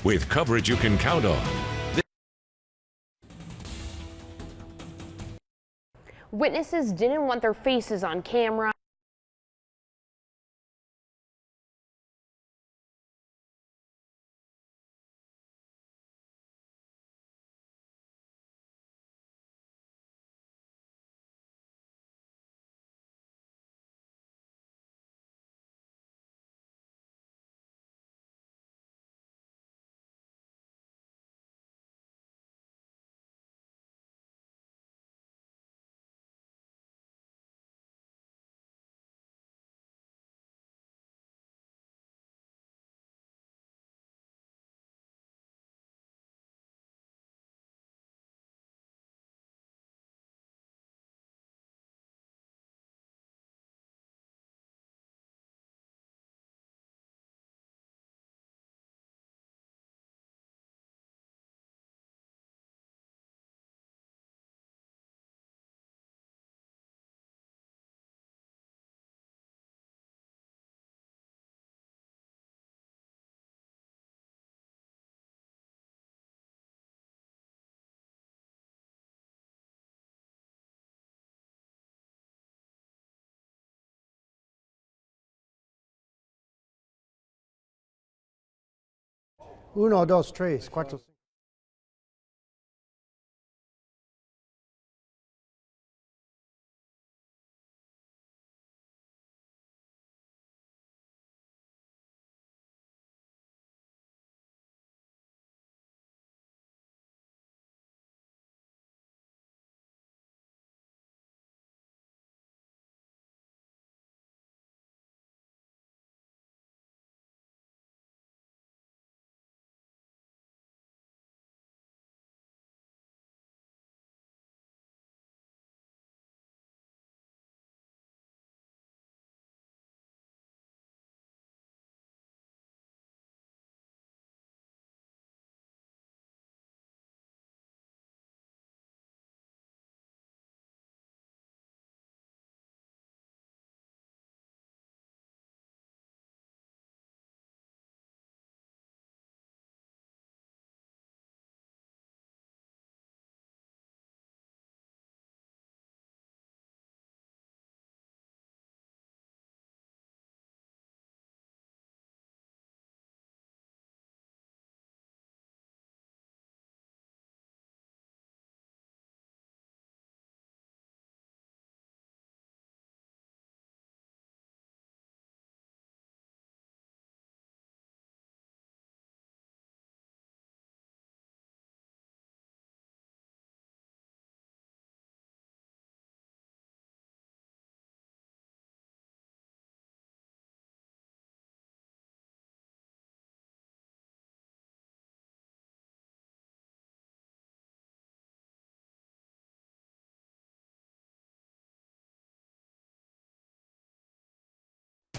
with coverage you can count on. Witnesses didn't want their faces on camera. Uno, dos, tres, cuatro.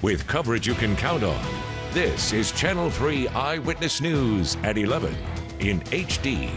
With coverage you can count on. This is Channel 3 Eyewitness News at 11 in HD.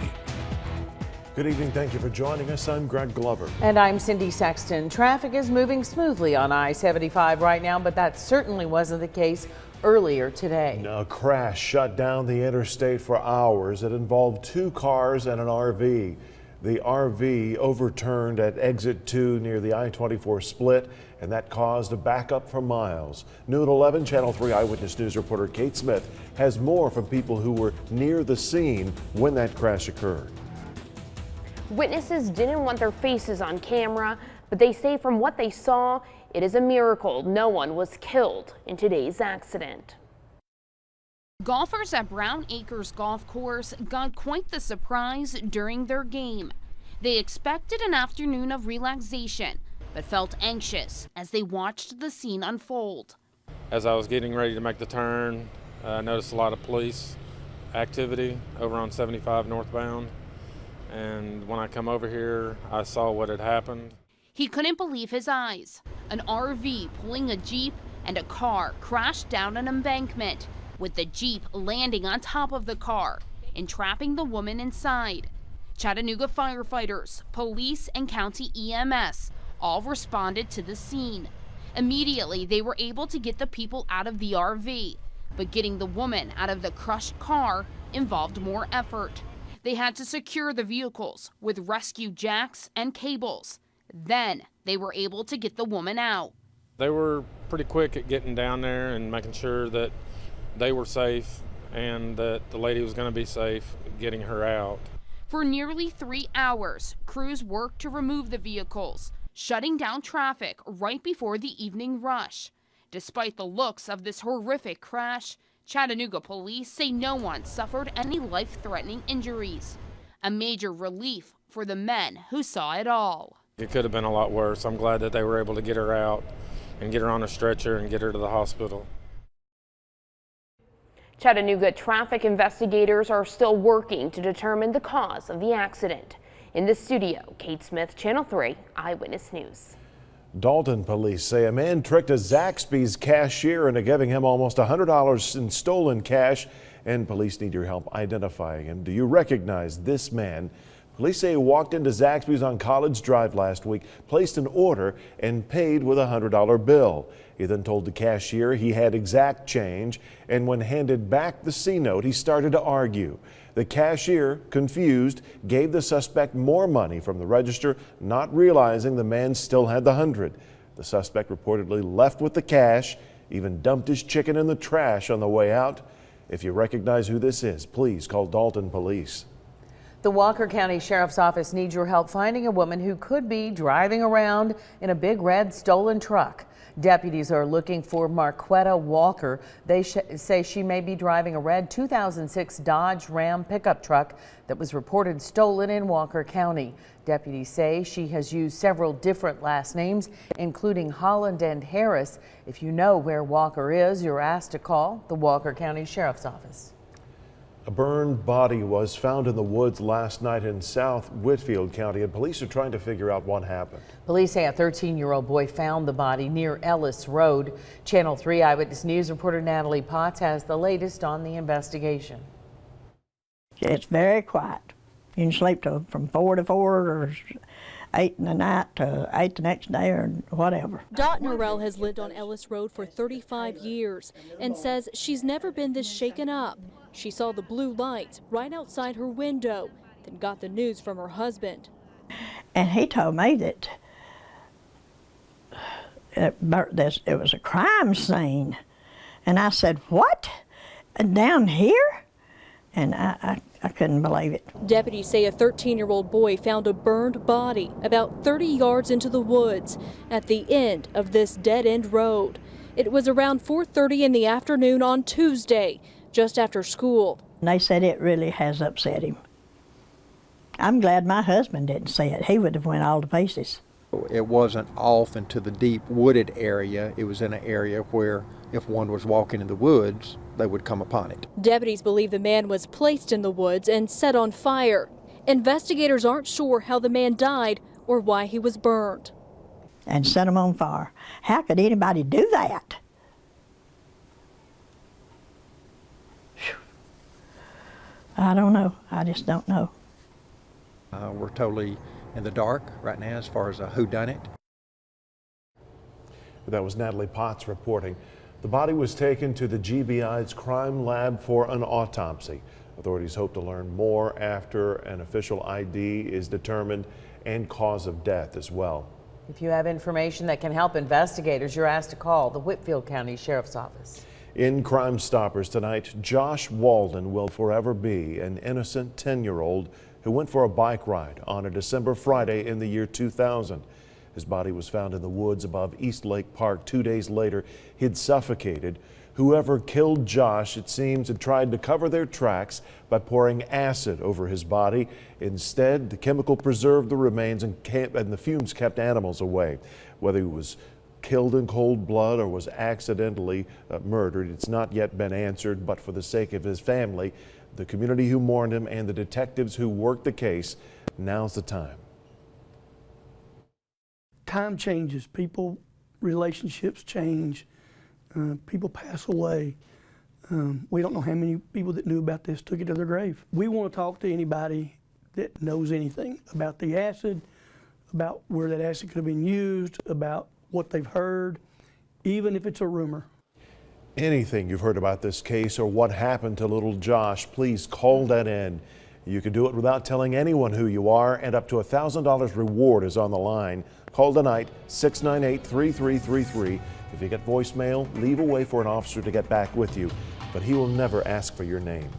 Good evening. Thank you for joining us. I'm Greg Glover. And I'm Cindy Sexton. Traffic is moving smoothly on I-75 right now, but that certainly wasn't the case earlier today. A crash shut down the interstate for hours. It involved two cars and an RV. The RV overturned at exit 2 near the I-24 split, and that caused a backup for miles. New at 11, Channel 3 Eyewitness News reporter Kate Smith has more from people who were near the scene when that crash occurred. Witnesses didn't want their faces on camera, but they say from what they saw, it is a miracle no one was killed in today's accident. Golfers at Brown Acres Golf Course got quite the surprise during their game. They expected an afternoon of relaxation, but felt anxious as they watched the scene unfold. As I was getting ready to make the turn, I noticed a lot of police activity over on 75 northbound. And when I come over here, I saw what had happened. He couldn't believe his eyes. An RV pulling a Jeep and a car crashed down an embankment, with the Jeep landing on top of the car, entrapping the woman inside. Chattanooga firefighters, police, and county EMS all responded to the scene. Immediately, they were able to get the people out of the RV, but getting the woman out of the crushed car involved more effort. They had to secure the vehicles with rescue jacks and cables. Then they were able to get the woman out. They were pretty quick at getting down there and making sure that they were safe and that the lady was going to be safe, getting her out. For nearly 3 hours, crews worked to remove the vehicles, shutting down traffic right before the evening rush. Despite the looks of this horrific crash, Chattanooga police say no one suffered any life-threatening injuries. A major relief for the men who saw it all. It could have been a lot worse. I'm glad that they were able to get her out and get her on a stretcher and get her to the hospital. Chattanooga traffic investigators are still working to determine the cause of the accident. In the studio, Kate Smith, Channel 3 Eyewitness News. Dalton police say a man tricked a Zaxby's cashier into giving him almost $100 in stolen cash, and police need your help identifying him. Do you recognize this man? Police say he walked into Zaxby's on College Drive last week, placed an order, and paid with a $100 bill. He then told the cashier he had exact change, and when handed back the C-note, he started to argue. The cashier, confused, gave the suspect more money from the register, not realizing the man still had the 100. The suspect reportedly left with the cash, even dumped his chicken in the trash on the way out. If you recognize who this is, please call Dalton Police. The Walker County Sheriff's Office needs your help finding a woman who could be driving around in a big red stolen truck. Deputies are looking for Marquetta Walker. They say she may be driving a red 2006 Dodge Ram pickup truck that was reported stolen in Walker County. Deputies say she has used several different last names, including Holland and Harris. If you know where Walker is, you're asked to call the Walker County Sheriff's Office. A burned body was found in the woods last night in South Whitfield County, and police are trying to figure out what happened. Police say a 13-year-old boy found the body near Ellis Road. Channel 3 Eyewitness News reporter Natalie Potts has the latest on the investigation. It's very quiet. You can sleep from 4 to 4 or 8 in the night to 8 the next day or whatever. Dot Norrell has lived on Ellis Road for 35 years and says she's never been this shaken up. She saw the blue lights right outside her window, then got the news from her husband. And he told me that it was a crime scene. And I said, what? Down here? And I couldn't believe it. Deputies say a 13-year-old boy found a burned body about 30 yards into the woods at the end of this dead-end road. It was around 4:30 in the afternoon on Tuesday, just after school. And they said it really has upset him. I'm glad my husband didn't see it. He would have went all to pieces. It wasn't off into the deep wooded area. It was in an area where if one was walking in the woods, they would come upon it. Deputies believe the man was placed in the woods and set on fire. Investigators aren't sure how the man died or why he was burned. And set him on fire. How could anybody do that? I don't know. I just don't know. We're totally in the dark right now as far as a whodunit. That was Natalie Potts reporting. The body was taken to the GBI's crime lab for an autopsy. Authorities hope to learn more after an official ID is determined and cause of death as well. If you have information that can help investigators, you're asked to call the Whitfield County Sheriff's Office. In Crime Stoppers tonight, Josh Walden will forever be an innocent 10-year-old who went for a bike ride on a December Friday in the year 2000. His body was found in the woods above East Lake Park 2 days later. He'd suffocated. Whoever killed Josh, it seems, had tried to cover their tracks by pouring acid over his body. Instead, the chemical preserved the remains and the fumes kept animals away. Whether he was killed in cold blood or was accidentally murdered, it's not yet been answered, but for the sake of his family, the community who mourned him, and the detectives who worked the case, now's the time. Time changes. People, relationships change. People pass away. We don't know how many people that knew about this took it to their grave. We want to talk to anybody that knows anything about the acid, about where that acid could have been used, about what they've heard, even if it's a rumor. Anything you've heard about this case or what happened to little Josh, please call that in. You can do it without telling anyone who you are, and up to $1,000 reward is on the line. Call tonight, 698-3333. If you get voicemail, leave a way for an officer to get back with you, but he will never ask for your name.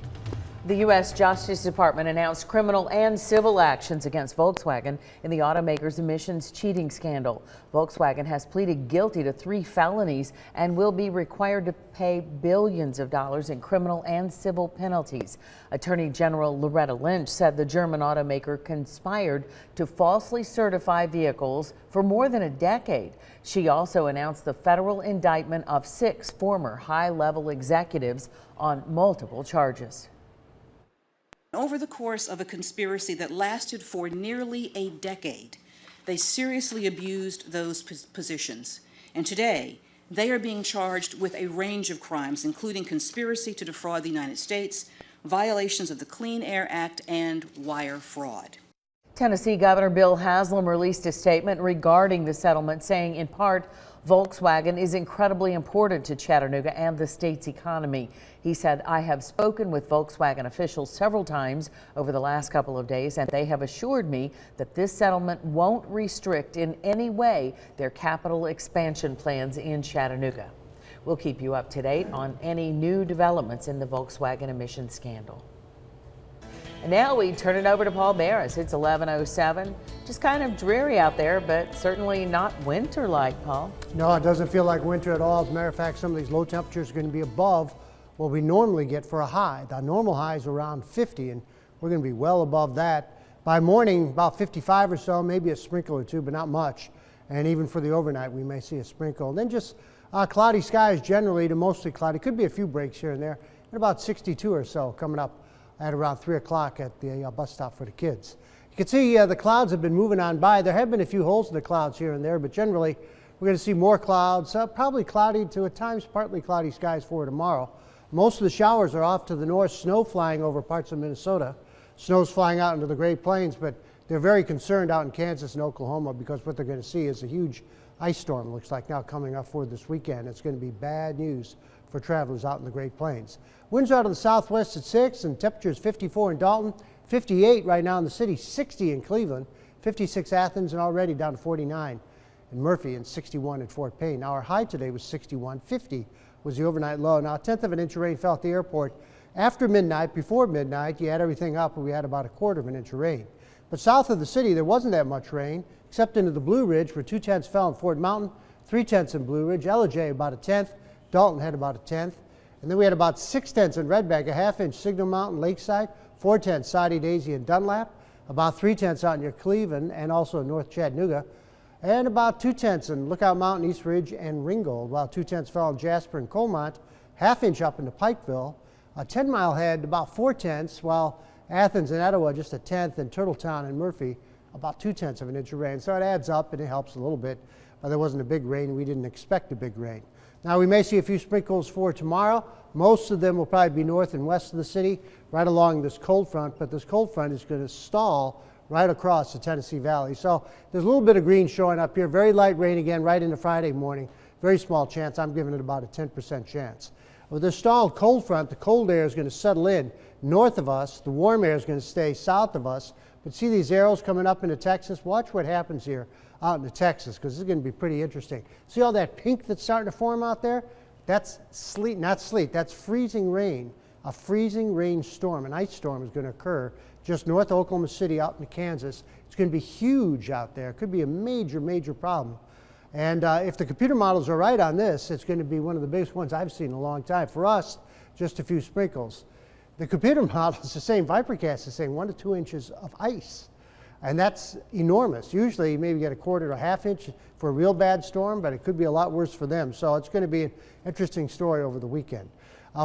The U.S. Justice Department announced criminal and civil actions against Volkswagen in the automaker's emissions cheating scandal. Volkswagen has pleaded guilty to 3 felonies and will be required to pay billions of dollars in criminal and civil penalties. Attorney General Loretta Lynch said the German automaker conspired to falsely certify vehicles for more than a decade. She also announced the federal indictment of 6 former high-level executives on multiple charges. Over the course of a conspiracy that lasted for nearly a decade, they seriously abused those positions. And today, they are being charged with a range of crimes, including conspiracy to defraud the United States, violations of the Clean Air Act, and wire fraud. Tennessee Governor Bill Haslam released a statement regarding the settlement, saying in part, Volkswagen is incredibly important to Chattanooga and the state's economy. He said, I have spoken with Volkswagen officials several times over the last couple of days, and they have assured me that this settlement won't restrict in any way their capital expansion plans in Chattanooga. We'll keep you up to date on any new developments in the Volkswagen emissions scandal. And now we turn it over to Paul Barris. It's 11:07. Just kind of dreary out there, but certainly not winter-like, Paul. No, it doesn't feel like winter at all. As a matter of fact, some of these low temperatures are going to be above what we normally get for a high. The normal high is around 50, and we're going to be well above that. By morning, about 55 or so, maybe a sprinkle or two, but not much. And even for the overnight, we may see a sprinkle. And then just cloudy skies generally to mostly cloudy. Could be a few breaks here and there. And about 62 or so coming up at around 3 o'clock at the bus stop for the kids. You can see the clouds have been moving on by. There have been a few holes in the clouds here and there, but generally we're going to see more clouds, probably cloudy to at times partly cloudy skies for tomorrow. Most of the showers are off to the north, snow flying over parts of Minnesota. Snow's flying out into the Great Plains, but they're very concerned out in Kansas and Oklahoma because what they're going to see is a huge ice storm, looks like now coming up for this weekend. It's going to be bad news for travelers out in the Great Plains. Winds out of the southwest at 6, and temperatures 54 in Dalton, 58 right now in the city, 60 in Cleveland, 56 Athens, and already down to 49 in Murphy, and 61 in Fort Payne. Now our high today was 61, 50 was the overnight low. Now a tenth of an inch of rain fell at the airport after midnight. Before midnight, you add everything up, and we had about a quarter of an inch of rain. But south of the city, there wasn't that much rain, except into the Blue Ridge, where 2/10 fell in Fort Mountain, 3/10 in Blue Ridge, Ellijay about a tenth, Dalton had about a tenth, and then we had about 6/10 in Red Bank, a half-inch Signal Mountain, Lakeside, 4/10 Soddy Daisy and Dunlap, about 3/10 out near Cleveland and also North Chattanooga, and about 2/10 in Lookout Mountain, East Ridge, and Ringgold, while 2/10 fell in Jasper and Colmont, half-inch up into Pikeville. 10 Mile had about 4/10, while Athens and Etowah just a tenth, and Turtletown and Murphy about 2/10 of an inch of rain. So it adds up and it helps a little bit, but there wasn't a big rain. We didn't expect a big rain. Now we may see a few sprinkles for tomorrow. Most of them will probably be north and west of the city, right along this cold front, but this cold front is going to stall right across the Tennessee Valley. So there's a little bit of green showing up here. Very light rain again right into Friday morning. Very small chance. I'm giving it about a 10% chance. With this stalled cold front, the cold air is going to settle in north of us. The warm air is going to stay south of us. But see these arrows coming up into Texas? Watch what happens here out into Texas, because this is going to be pretty interesting. See all that pink that's starting to form out there? That's sleet, not sleet, that's freezing rain. A freezing rain storm, an ice storm is going to occur just north of Oklahoma City out into Kansas. It's going to be huge out there. It could be a major, major problem. And if the computer models are right on this, it's going to be one of the biggest ones I've seen in a long time. For us, just a few sprinkles. The computer model is the same, Vipercast is saying 1 to 2 inches of ice. And that's enormous. Usually you maybe get a quarter to a half inch for a real bad storm, but it could be a lot worse for them. So it's going to be an interesting story over the weekend.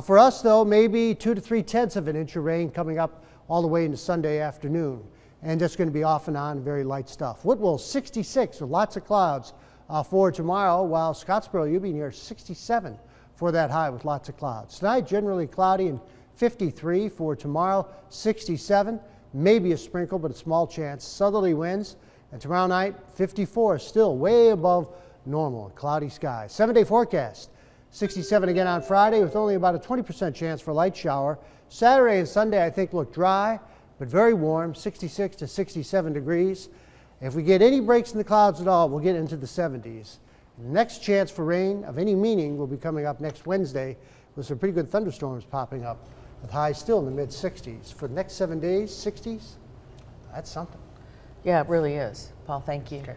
For us, though, maybe 2 to 3/10 of an inch of rain coming up all the way into Sunday afternoon. And just going to be off and on, very light stuff. Whitwell, 66 with lots of clouds for tomorrow, while Scottsboro, you'll be near 67 for that high with lots of clouds. Tonight, generally cloudy and 53 for tomorrow, 67. Maybe a sprinkle, but a small chance. Southerly winds, and tomorrow night, 54, still way above normal. Cloudy skies. 7-day forecast. 67 again on Friday with only about a 20% chance for a light shower. Saturday and Sunday I think look dry but very warm, 66 to 67 degrees. If we get any breaks in the clouds at all, we'll get into the 70s. The next chance for rain of any meaning will be coming up next Wednesday with some pretty good thunderstorms popping up with highs still in the mid-60s. For the next 7 days, 60s, that's something. Yeah, it really is. Paul, thank you. Okay.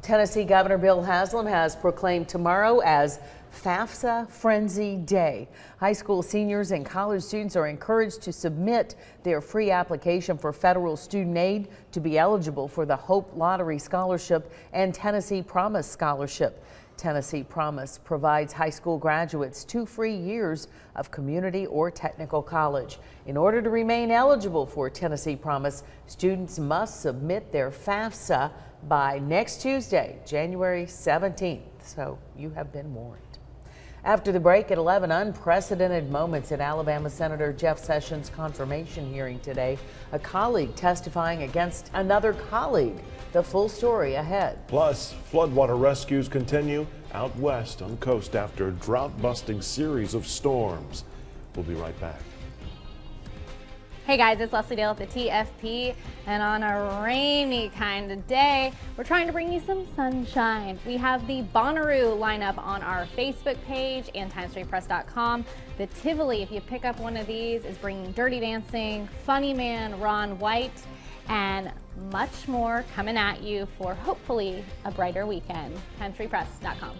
Tennessee Governor Bill Haslam has proclaimed tomorrow as FAFSA Frenzy Day. High school seniors and college students are encouraged to submit their free application for federal student aid to be eligible for the Hope Lottery Scholarship and Tennessee Promise Scholarship. Tennessee Promise provides high school graduates 2 free years of community or technical college. In order to remain eligible for Tennessee Promise, students must submit their FAFSA by next Tuesday, January 17th. So you have been warned. After the break at 11, unprecedented moments at Alabama Senator Jeff Sessions' confirmation hearing today. A colleague testifying against another colleague. The full story ahead. Plus, floodwater rescues continue out west on the coast after a drought-busting series of storms. We'll be right back. Hey guys, it's Leslie Dale at the TFP, and on a rainy kind of day, we're trying to bring you some sunshine. We have the Bonnaroo lineup on our Facebook page and timesstreetpress.com. The Tivoli, if you pick up one of these, is bringing Dirty Dancing, Funny Man, Ron White, and much more coming at you for hopefully a brighter weekend. timesstreetpress.com.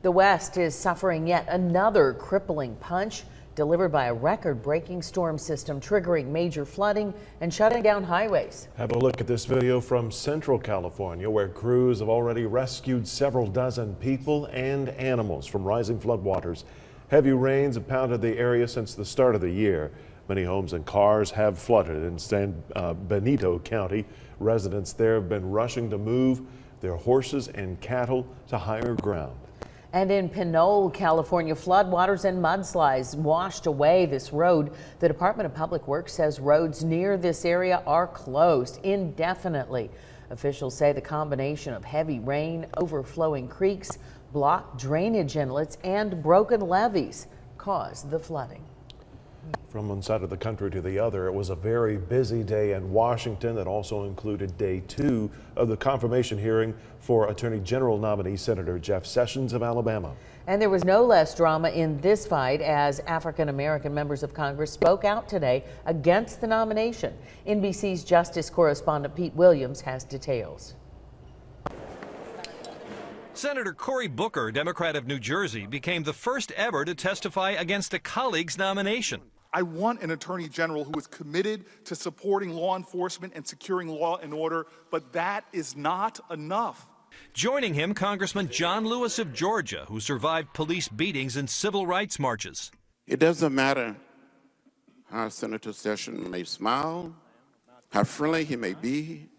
The West is suffering yet another crippling punch delivered by a record-breaking storm system triggering major flooding and shutting down highways. Have a look at this video from Central California, where crews have already rescued several dozen people and animals from rising floodwaters. Heavy rains have pounded the area since the start of the year. Many homes and cars have flooded in San Benito County. Residents there have been rushing to move their horses and cattle to higher ground. And in Pinole, California, floodwaters and mudslides washed away this road. The Department of Public Works says roads near this area are closed indefinitely. Officials say the combination of heavy rain, overflowing creeks, blocked drainage inlets, and broken levees caused the flooding. From one side of the country to the other, it was a very busy day in Washington that also included day 2 of the confirmation hearing for Attorney General nominee Senator Jeff Sessions of Alabama. And there was no less drama in this fight as African-American members of Congress spoke out today against the nomination. NBC's Justice correspondent Pete Williams has details. Senator Cory Booker, Democrat of New Jersey, became the first ever to testify against a colleague's nomination. I want an attorney general who is committed to supporting law enforcement and securing law and order, but that is not enough. Joining him, Congressman John Lewis of Georgia, who survived police beatings and civil rights marches. It doesn't matter how Senator Sessions may smile, how friendly he may be,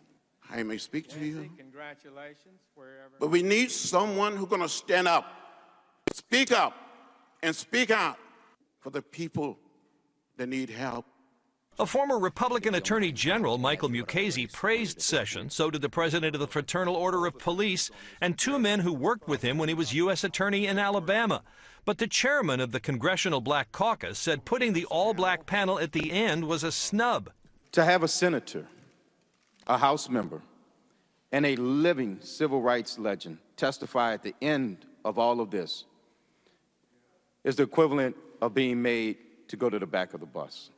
how he may speak to you. But we need someone who's going to stand up, and speak out for the people that need help. A former Republican Attorney General, Michael Mukasey, praised Sessions. So did the president of the Fraternal Order of Police and two men who worked with him when he was U.S. Attorney in Alabama. But the chairman of the Congressional Black Caucus said putting the all-black panel at the end was a snub. To have a senator, a House member, and a living civil rights legend testify at the end of all of this is the equivalent of being made to go to the back of the bus.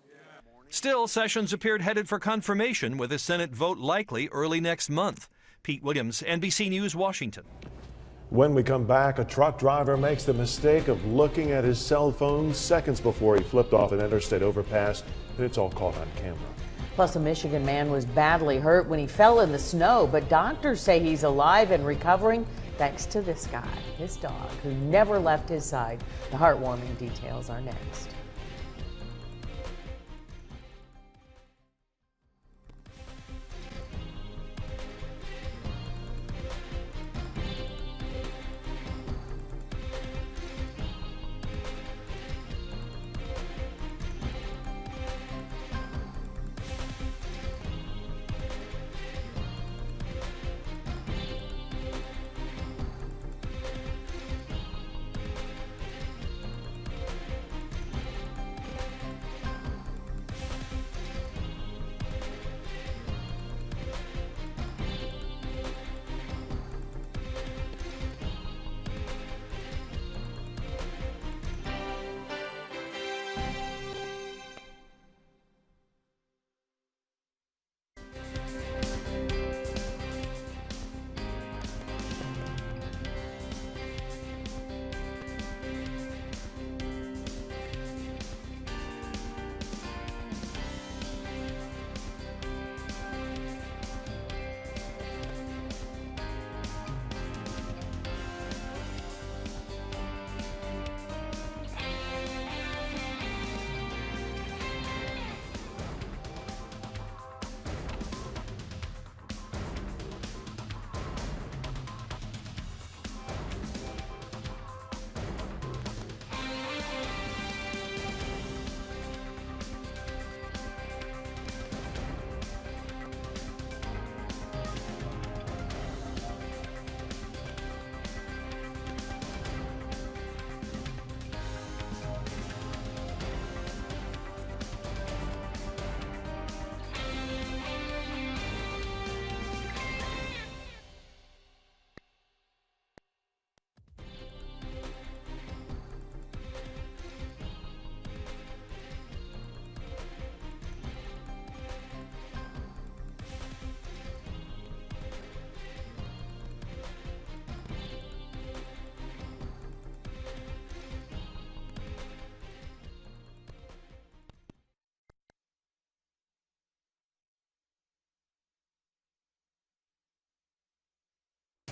Still, Sessions appeared headed for confirmation with a Senate vote likely early next month. Pete Williams, NBC News, Washington. When we come back, a truck driver makes the mistake of looking at his cell phone seconds before he flipped off an interstate overpass, and it's all caught on camera. Plus, a Michigan man was badly hurt when he fell in the snow, but doctors say he's alive and recovering thanks to this guy, his dog, who never left his side. The heartwarming details are next.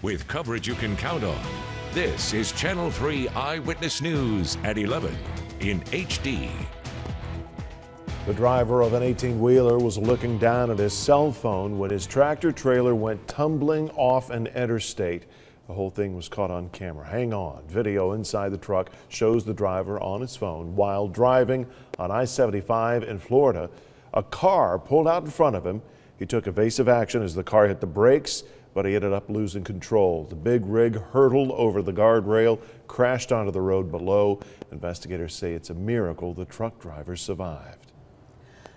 With coverage you can count on, this is Channel 3 Eyewitness News at 11 in HD. The driver of an 18-wheeler was looking down at his cell phone when his tractor trailer went tumbling off an interstate. The whole thing was caught on camera. Hang on. Video inside the truck shows the driver on his phone while driving on I-75 in Florida. A car pulled out in front of him. He took evasive action as the car hit the brakes, but he ended up losing control. The big rig hurtled over the guardrail, crashed onto the road below. Investigators say it's a miracle the truck driver survived.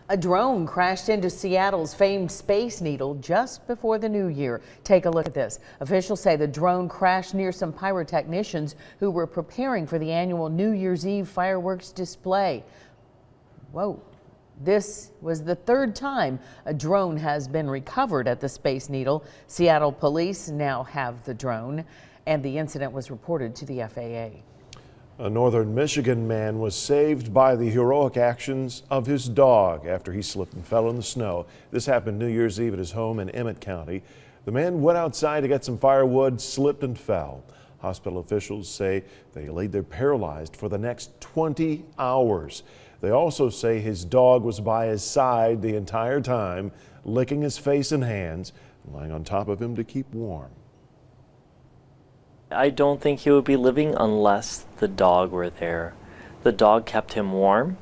A drone crashed into Seattle's famed Space Needle just before the new year. Take a look at this. Officials say the drone crashed near some pyrotechnicians who were preparing for the annual New Year's Eve fireworks display. Whoa. This was the third time a drone has been recovered at the Space Needle. Seattle police now have the drone. and the incident was reported to the FAA. A northern Michigan man was saved by the heroic actions of his dog after he slipped and fell in the snow. This happened New Year's Eve at his home in Emmett County. The man went outside to get some firewood, slipped and fell. Hospital officials say they laid there paralyzed for the next 20 hours. They also say his dog was by his side the entire time, licking his face and hands, and lying on top of him to keep warm. I don't think he would be living unless the dog were there. The dog kept him warm.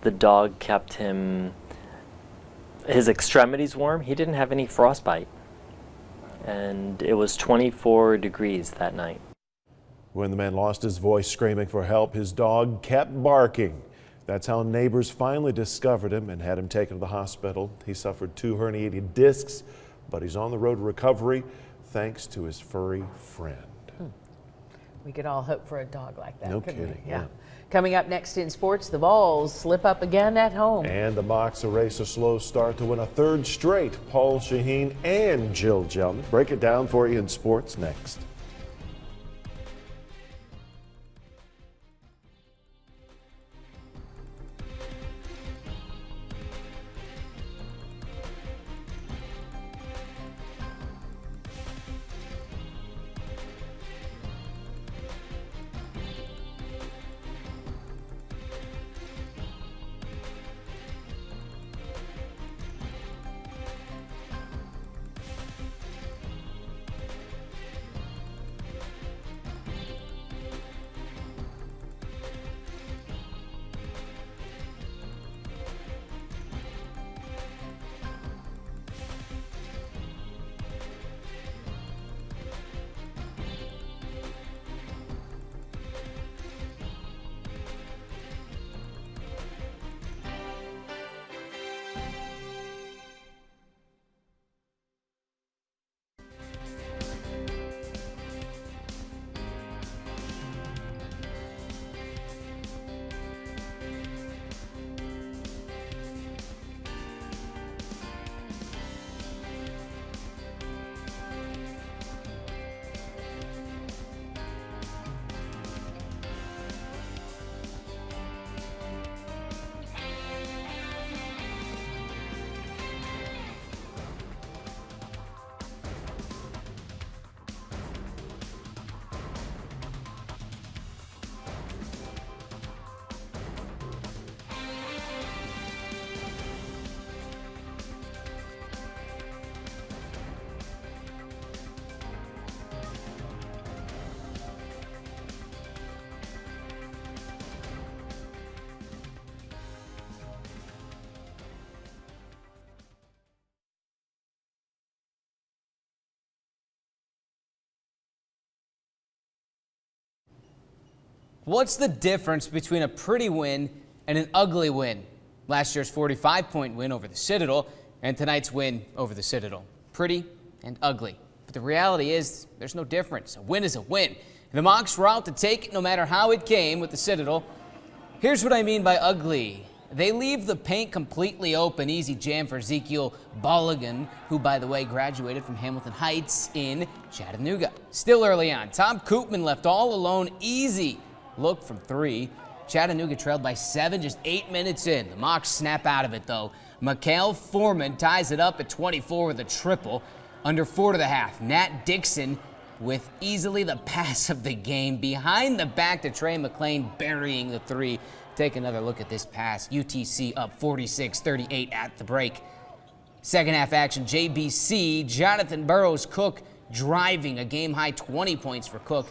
The dog kept his extremities warm. He didn't have any frostbite. And it was 24 degrees that night. When the man lost his voice screaming for help, his dog kept barking. That's how neighbors finally discovered him and had him taken to the hospital. He suffered 2 herniated discs, but he's on the road to recovery thanks to his furry friend. We could all hope for a dog like that. No couldn't we? kidding. Yeah. Coming up next in sports, the Vols slip up again at home. And the Mocs erase a slow start to win a 3rd straight. Paul Shaheen and Jill Jelnick break it down for you in sports next. What's the difference between a pretty win and an ugly win? Last year's 45-point win over the Citadel and tonight's win over the Citadel. Pretty and ugly. But the reality is there's no difference. A win is a win. The Mocs were out to take it no matter how it came with the Citadel. Here's what I mean by ugly. They leave the paint completely open. Easy jam for Ezekiel Bolligan, who, by the way, graduated from Hamilton Heights in Chattanooga. Still early on, Tom Koopman left all alone. Easy look from 3. Chattanooga trailed by 7 just 8 minutes in. The Mocs snap out of it, though. Mikhail Foreman ties it up at 24 with a triple. Under 4 to the half, Nat Dixon with easily the pass of the game. Behind the back to Trey McClain, burying the 3. Take another look at this pass. UTC up 46-38 at the break. Second half action, JBC, Jonathan Burroughs-Cook driving a game-high 20 points for Cook.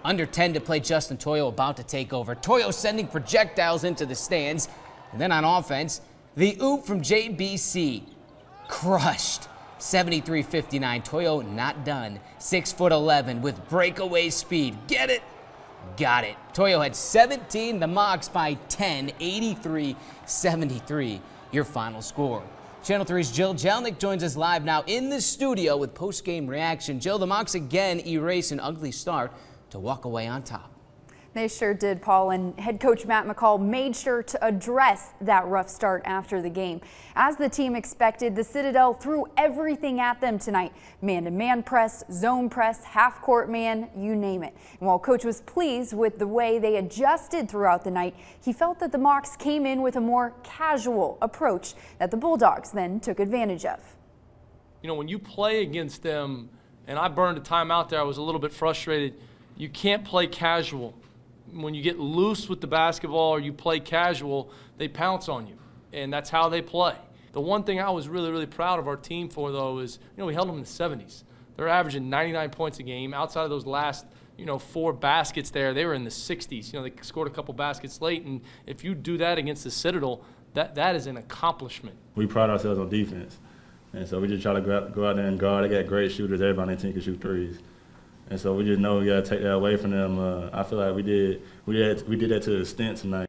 Under 10 to play, Justin Toyo about to take over. Toyo sending projectiles into the stands. And then on offense, the oop from JBC crushed. 73-59. Toyo not done. 6'11" with breakaway speed. Get it? Got it. Toyo had 17. The Mocs by 10. 83-73. Your final score. Channel 3's Jill Jelnick joins us live now in the studio with post-game reaction. Jill, the Mocs again erase an ugly start to walk away on top. They sure did, Paul, and head coach Matt McCall made sure to address that rough start after the game. As the team expected, the Citadel threw everything at them tonight. Man-to-man press, zone press, half-court man, you name it. And while coach was pleased with the way they adjusted throughout the night, he felt that the Mocs came in with a more casual approach that the Bulldogs then took advantage of. You know, when you play against them, and I burned a timeout there, I was a little bit frustrated. You can't play casual. When you get loose with the basketball or you play casual, they pounce on you, and that's how they play. The one thing I was really, really proud of our team for, though, is, we held them in the 70s. They're averaging 99 points a game. Outside of those last, 4 baskets there, they were in the 60s. They scored a couple baskets late, and if you do that against the Citadel, that is an accomplishment. We pride ourselves on defense, and so we just try to go out there and guard. They got great shooters. Everybody on the team can shoot threes. And so we just know we got to take that away from them. I feel like we did that to the extent tonight.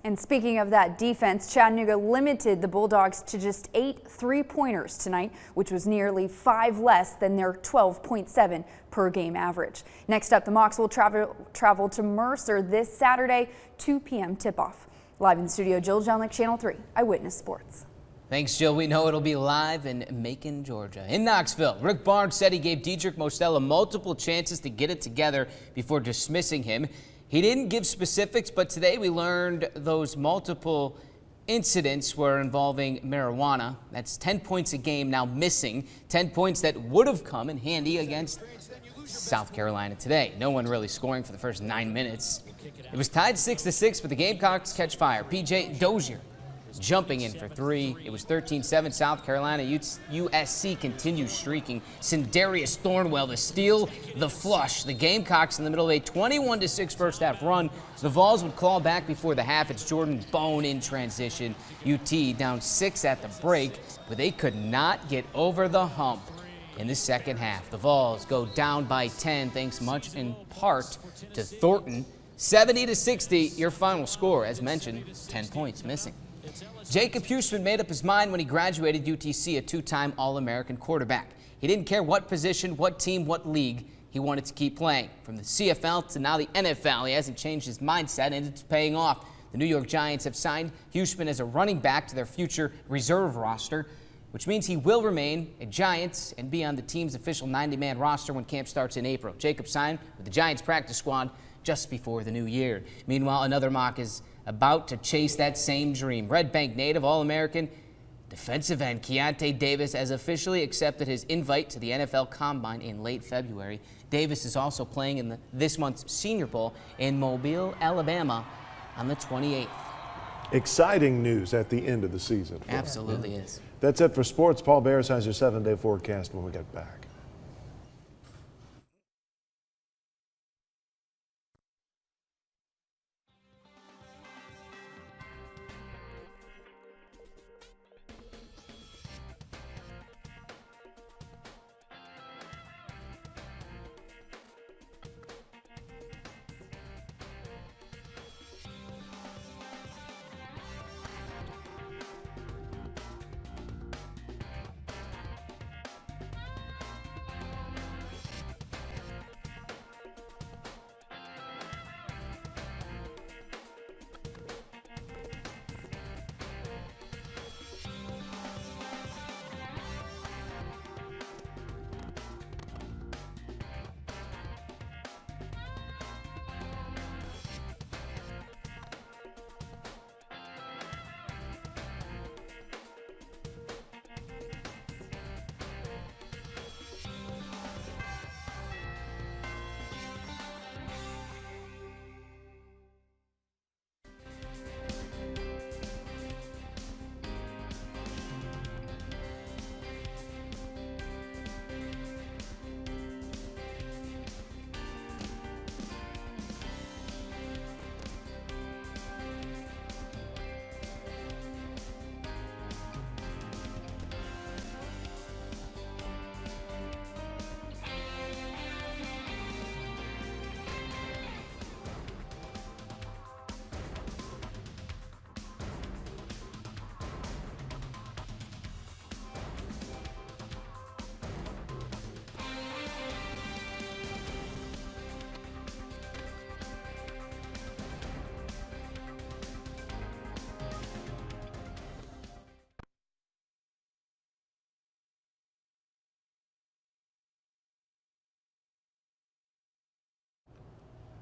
And speaking of that defense, Chattanooga limited the Bulldogs to just 8 3-pointers tonight, which was nearly 5 less than their 12.7 per game average. Next up, the Mocs will travel to Mercer this Saturday, 2 p.m. tip-off. Live in the studio, Jill Jelnick, Channel 3 Eyewitness Sports. Thanks, Jill. We know it'll be live in Macon, Georgia. In Knoxville, Rick Barnes said he gave Diedrich Mostella multiple chances to get it together before dismissing him. He didn't give specifics, but today we learned those multiple incidents were involving marijuana. That's 10 points a game now missing, 10 points that would have come in handy against South Carolina today. No one really scoring for the first 9 minutes. It was tied 6-6, but the Gamecocks catch fire. P.J. Dozier jumping in for 3. It was 13-7 South Carolina. USC continues streaking. Sindarius Thornwell to steal the flush. The Gamecocks in the middle of a 21-6 first half run. The Vols would claw back before the half. It's Jordan Bone in transition. UT down 6 at the break, but they could not get over the hump in the second half. The Vols go down by 10, thanks much in part to Thornton. 70-60, your final score. As mentioned, 10 points missing. Jacob Huseman made up his mind when he graduated UTC, a 2-time All-American quarterback. He didn't care what position, what team, what league. He wanted to keep playing. From the CFL to now the NFL, he hasn't changed his mindset, and it's paying off. The New York Giants have signed Huseman as a running back to their future reserve roster, which means he will remain a Giant and be on the team's official 90-man roster when camp starts in April. Jacob signed with the Giants practice squad just before the new year. Meanwhile, another Moc is about to chase that same dream. Red Bank native All-American defensive end Keionta Davis has officially accepted his invite to the NFL Combine in late February. Davis is also playing in this month's Senior Bowl in Mobile, Alabama on the 28th. Exciting news at the end of the season. Absolutely is. That's it for sports. Paul Bears has your 7-day forecast when we get back.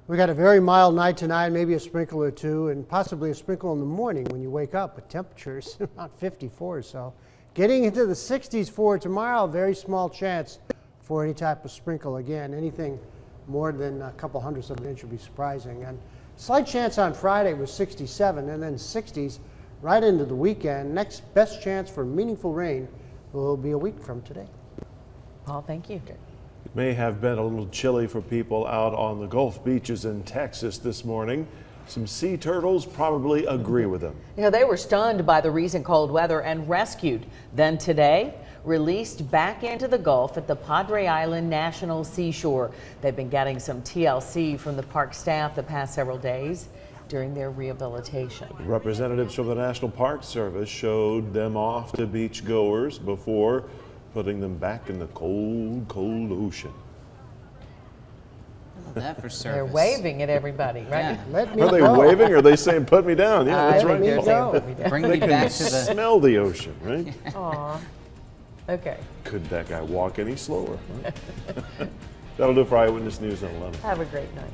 We got a very mild night tonight, maybe a sprinkle or two, and possibly a sprinkle in the morning when you wake up with temperatures about 54 or so. Getting into the 60s for tomorrow, very small chance for any type of sprinkle. Again, anything more than a couple hundredths of an inch would be surprising. And slight chance on Friday was 67, and then 60s right into the weekend. Next best chance for meaningful rain will be a week from today. Paul, thank you. It may have been a little chilly for people out on the Gulf beaches in Texas this morning. Some sea turtles probably agree with them. You know, they were stunned by the recent cold weather and rescued. Then today, released back into the Gulf at the Padre Island National Seashore. They've been getting some TLC from the park staff the past several days during their rehabilitation. Representatives from the National Park Service showed them off to beach goers before putting them back in the cold, cold ocean. That for service. They're waving at everybody, right? Yeah. Are they waving or are they saying, put me down? Yeah, that's right. They're saying, put me down. Bring They me can back to the... smell the ocean, right? Aw. Okay. Couldn't that guy walk any slower? That'll do for Eyewitness News on 11. Have a great night.